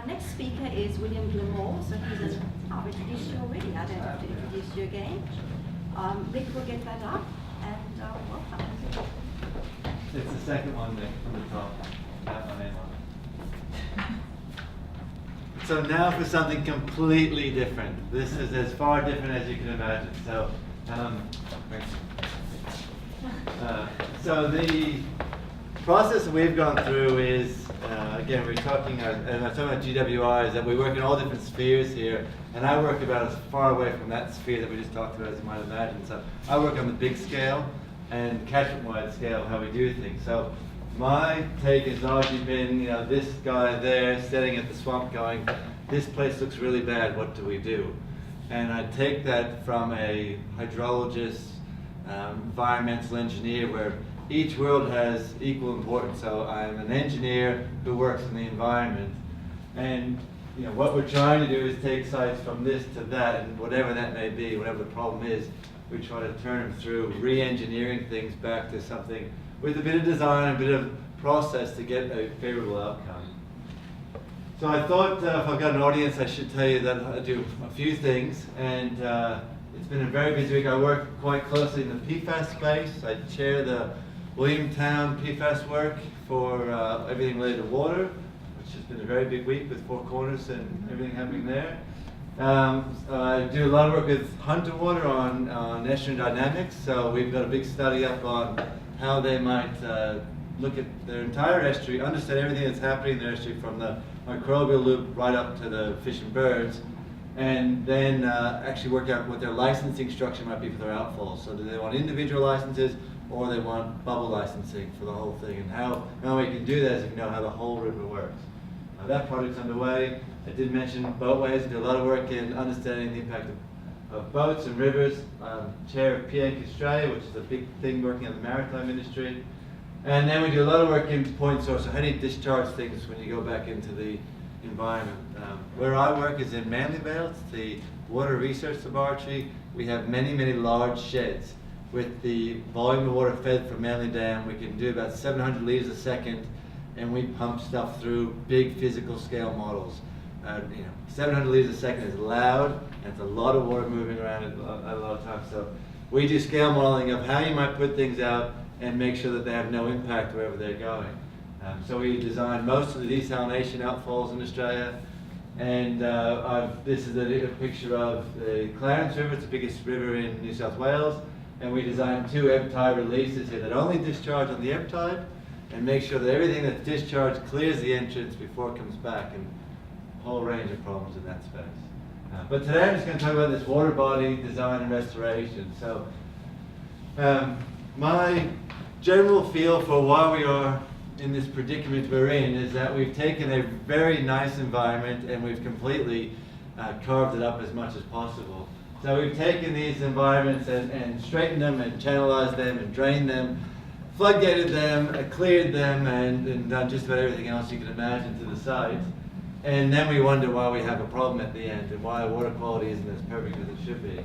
Our next speaker is William Glamore. So I've introduced you already. I don't have to introduce you again. Rick will get that up, and welcome. It's the second one there from the top. That one, one. So now for something completely different. This is as far different as you can imagine. So, so the process that we've gone through is, again, we're talking, and I'm talking about GWI, is that we work in all different spheres here, and I work about as far away from that sphere that we just talked about as you might imagine. So I work on the big scale and catchment-wide scale of how we do things. So my take has largely been, this guy there sitting at the swamp going, this place looks really bad, what do we do? And I take that from a hydrologist, environmental engineer, where each world has equal importance. So I'm an engineer who works in the environment. And what we're trying to do is take sites from this to that, and whatever that may be, whatever the problem is, we try to turn them through re-engineering things back to something with a bit of design, a bit of process to get a favorable outcome. So I thought if I've got an audience, I should tell you that I do a few things, and it's been a very busy week. I work quite closely in the PFAS space. I chair the Williamstown PFAS work for everything related to water, which has been a very big week with Four Corners and everything happening there. I do a lot of work with Hunter Water on estuarine dynamics, so we've got a big study up on how they might look at their entire estuary, understand everything that's happening in their estuary from the microbial loop right up to the fish and birds, and then actually work out what their licensing structure might be for their outfalls. So do they want individual licenses, or they want bubble licensing for the whole thing? And how we can do that is if you know how the whole river works. That project's underway. I did mention boatways. I do a lot of work in understanding the impact of boats and rivers. Chair of PNC Australia, which is a big thing working in the maritime industry. And then we do a lot of work in point source. So how do you discharge things when you go back into the environment? Where I work is in Manly Vale. It's the Water Research Laboratory. We have many, many large sheds. With the volume of water fed from Manly Dam, we can do about 700 liters a second, and we pump stuff through big physical scale models. 700 liters a second is loud, and it's a lot of water moving around at a lot of times. So we do scale modeling of how you might put things out and make sure that they have no impact wherever they're going. So we design most of the desalination outfalls in Australia. And this is a picture of the Clarence River. It's the biggest river in New South Wales. And we designed 2 ebb tide releases here that only discharge on the ebb tide and make sure that everything that's discharged clears the entrance before it comes back, and a whole range of problems in that space. But today I'm just going to talk about this water body design and restoration. So my general feel for why we are in this predicament we're in is that we've taken a very nice environment and we've completely carved it up as much as possible. So we've taken these environments and straightened them and channelized them and drained them, floodgated them, cleared them, and done just about everything else you can imagine to the sides. And then we wonder why we have a problem at the end and why water quality isn't as perfect as it should be.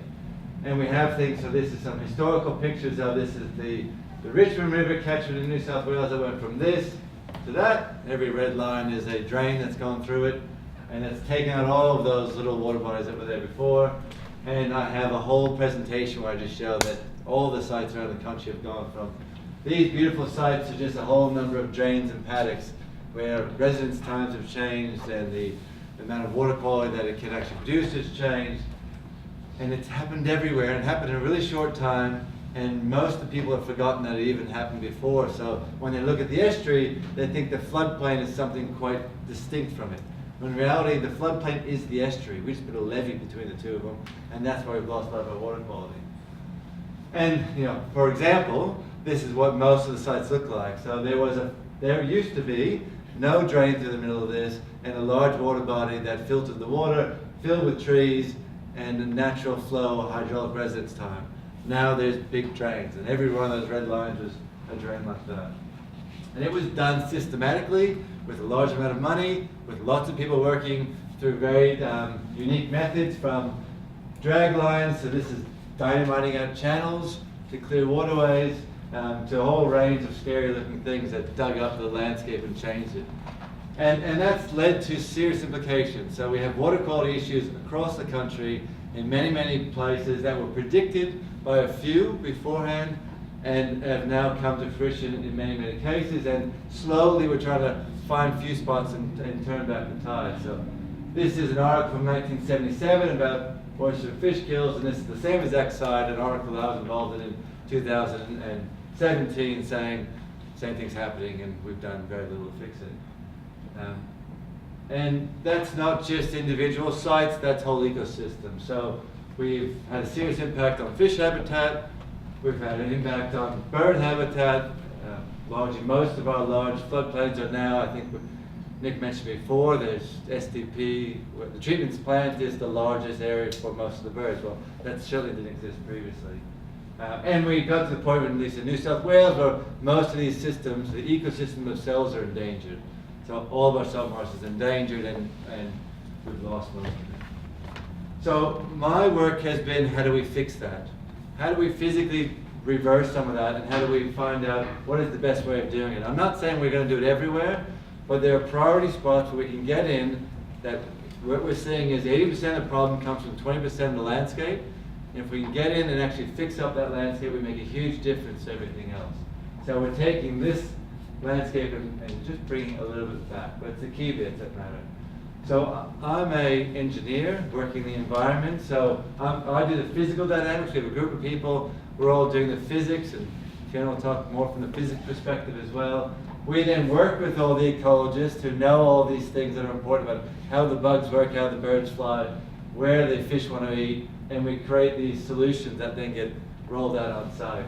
And we have things, so this is some historical pictures of this is the Richmond River catchment in New South Wales that went from this to that. Every red line is a drain that's gone through it, and it's taken out all of those little water bodies that were there before. And I have a whole presentation where I just show that all the sites around the country have gone from these beautiful sites to just a whole number of drains and paddocks where residence times have changed and the amount of water quality that it can actually produce has changed. And it's happened everywhere, and it happened in a really short time, and most of the people have forgotten that it even happened before. So when they look at the estuary, they think the floodplain is something quite distinct from it. When in reality, the floodplain is the estuary. We just put a levee between the two of them, and that's why we've lost a lot of our water quality. And for example, this is what most of the sites look like. So there used to be no drain through the middle of this, and a large water body that filtered the water, filled with trees, and a natural flow of hydraulic residence time. Now there's big drains, and every one of those red lines was a drain like that. And it was done systematically, with a large amount of money, with lots of people working through very unique methods, from drag lines, so this is dynamiting out channels to clear waterways, to a whole range of scary looking things that dug up the landscape and changed it. And that's led to serious implications. So we have water quality issues across the country in many, many places that were predicted by a few beforehand and have now come to fruition in many, many cases. And slowly we're trying to find few spots and turn back the tide. So this is an article from 1977 about oyster fish kills, and this is the same exact side, an article that I was involved in 2017 saying same thing's happening and we've done very little to fix it. And that's not just individual sites, that's whole ecosystems. So we've had a serious impact on fish habitat, we've had an impact on bird habitat. Largely most of our large floodplains are now, I think Nick mentioned before, there's SDP, where the treatment plant is the largest area for most of the birds. Well, that certainly didn't exist previously. And we got to the point, at least in New South Wales, where most of these systems, the ecosystem themselves are endangered. So all of our salt marsh is endangered and we've lost most of it. So my work has been, how do we fix that? How do we physically reverse some of that, and how do we find out what is the best way of doing it? I'm not saying we're going to do it everywhere, but there are priority spots where we can get in that what we're seeing is 80% of the problem comes from 20% of the landscape. And if we can get in and actually fix up that landscape, we make a huge difference to everything else. So we're taking this landscape and just bringing a little bit back, but it's the key bits that matter. So I'm an engineer working the environment, so I do the physical dynamics. We have a group of people, we're all doing the physics, and Ken will talk more from the physics perspective as well. We then work with all the ecologists who know all these things that are important about how the bugs work, how the birds fly, where the fish want to eat, and we create these solutions that then get rolled out on site.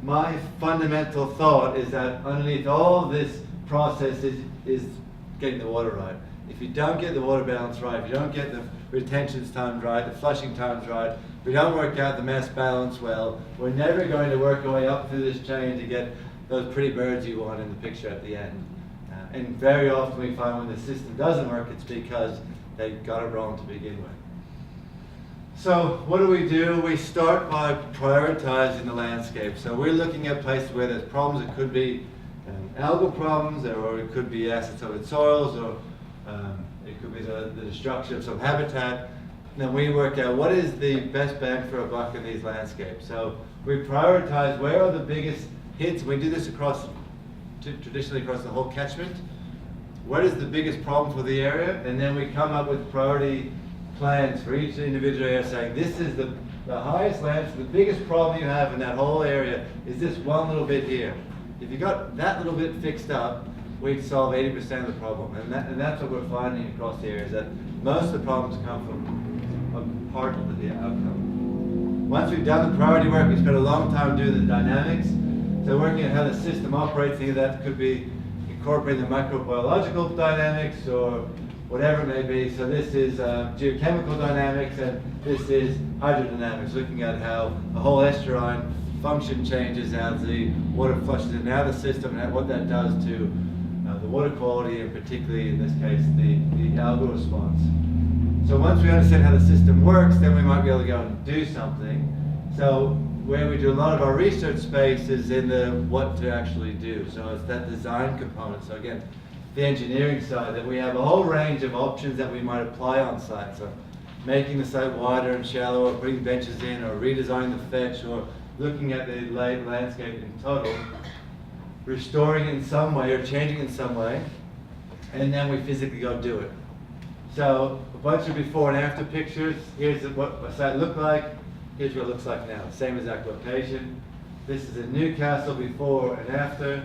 My fundamental thought is that underneath all this process is getting the water right. If you don't get the water balance right, if you don't get the retention times right, the flushing times right, if we don't work out the mass balance well, we're never going to work our way up through this chain to get those pretty birds you want in the picture at the end. And very often we find when the system doesn't work, it's because they got it wrong to begin with. So what do? We start by prioritizing the landscape. So we're looking at places where there's problems. It could be algal problems, or it could be acid-soluble soils, or it could be the destruction of some habitat. And then we work out what is the best bang for a buck in these landscapes. So we prioritize where are the biggest hits. We do this traditionally across the whole catchment. What is the biggest problem for the area? And then we come up with priority plans for each individual area, saying this is the highest land, the biggest problem you have in that whole area is this one little bit here. If you got that little bit fixed up, we'd solve 80% of the problem. And that's what we're finding across the area, is that most of the problems come from a part of the outcome. Once we've done the priority work, we spend a long time doing the dynamics. So working out how the system operates, thinking that could be incorporating the microbiological dynamics or whatever it may be. So this is geochemical dynamics, and this is hydrodynamics, looking at how the whole estuarine function changes as the water flushes in and out of the system, and what that does to the water quality, and particularly in this case the algal response. So once we understand how the system works, then we might be able to go and do something. So where we do a lot of our research space is in the what to actually do. So it's that design component. So again, the engineering side, that we have a whole range of options that we might apply on site. So making the site wider and shallower, putting benches in, or redesigning the fetch, or looking at the landscape in total, restoring it in some way or changing it in some way, and then we physically go do it. So a bunch of before and after pictures. Here's what a site looked like. Here's what it looks like now. Same exact location. This is in Newcastle before and after.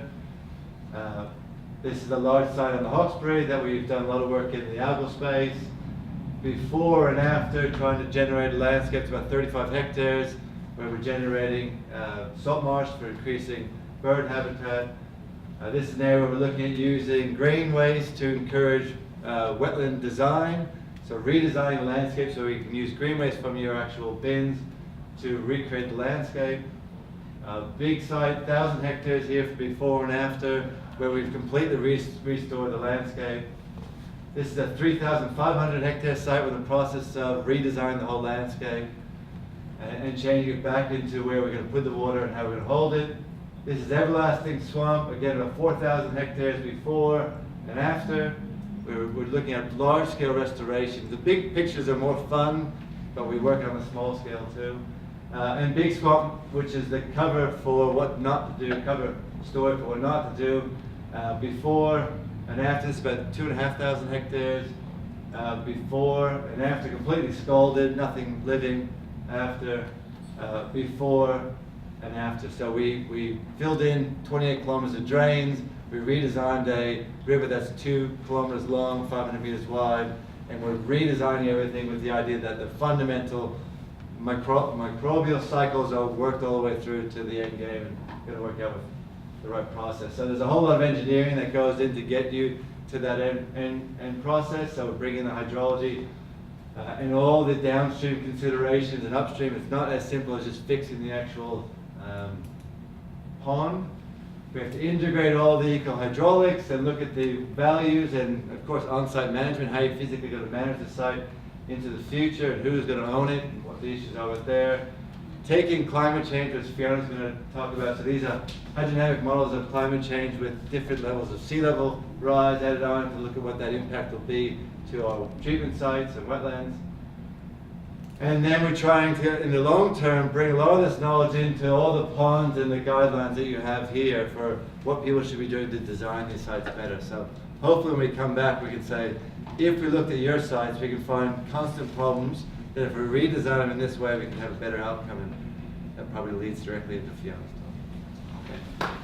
This is a large site on the Hawkesbury that we've done a lot of work in the algal space. Before and after, trying to generate a landscape. It's about 35 hectares where we're generating salt marsh for increasing bird habitat. This is an area where we're looking at using green waste to encourage wetland design. So redesigning the landscape so we can use green waste from your actual bins to recreate the landscape. Big site, 1,000 hectares here for before and after, where we've completely restored the landscape. This is a 3,500 hectare site with a process of redesigning the whole landscape and changing it back into where we're going to put the water and how we're going to hold it. This is everlasting swamp, again about 4,000 hectares before and after. We're looking at large scale restoration. The big pictures are more fun, but we work on a small scale too. And big swamp, which is the cover for what not to do, cover story for what not to do. Before and after, it's about 2,500 hectares. Before and after, completely scalded, nothing living. After, before and after. So we filled in 28 kilometers of drains. We redesigned a river that's 2 kilometers long, 500 meters wide, and we're redesigning everything with the idea that the fundamental microbial cycles are worked all the way through to the end game and going to work out with the right process. So there's a whole lot of engineering that goes in to get you to that end process. So we're bringing the hydrology and all the downstream considerations and upstream. It's not as simple as just fixing the actual pond. We have to integrate all the eco-hydraulics and look at the values and, of course, on-site management, how you're physically going to manage the site into the future and who's going to own it and what the issues are with there. Taking climate change, which Fiona's going to talk about. So these are hydrodynamic models of climate change with different levels of sea level rise added on to look at what that impact will be to our treatment sites and wetlands. And then we're trying to, in the long term, bring a lot of this knowledge into all the ponds and the guidelines that you have here for what people should be doing to design these sites better. So hopefully when we come back, we can say, if we looked at your sites, we can find constant problems that if we redesign them in this way, we can have a better outcome, and that probably leads directly into Fiona's talk. Okay.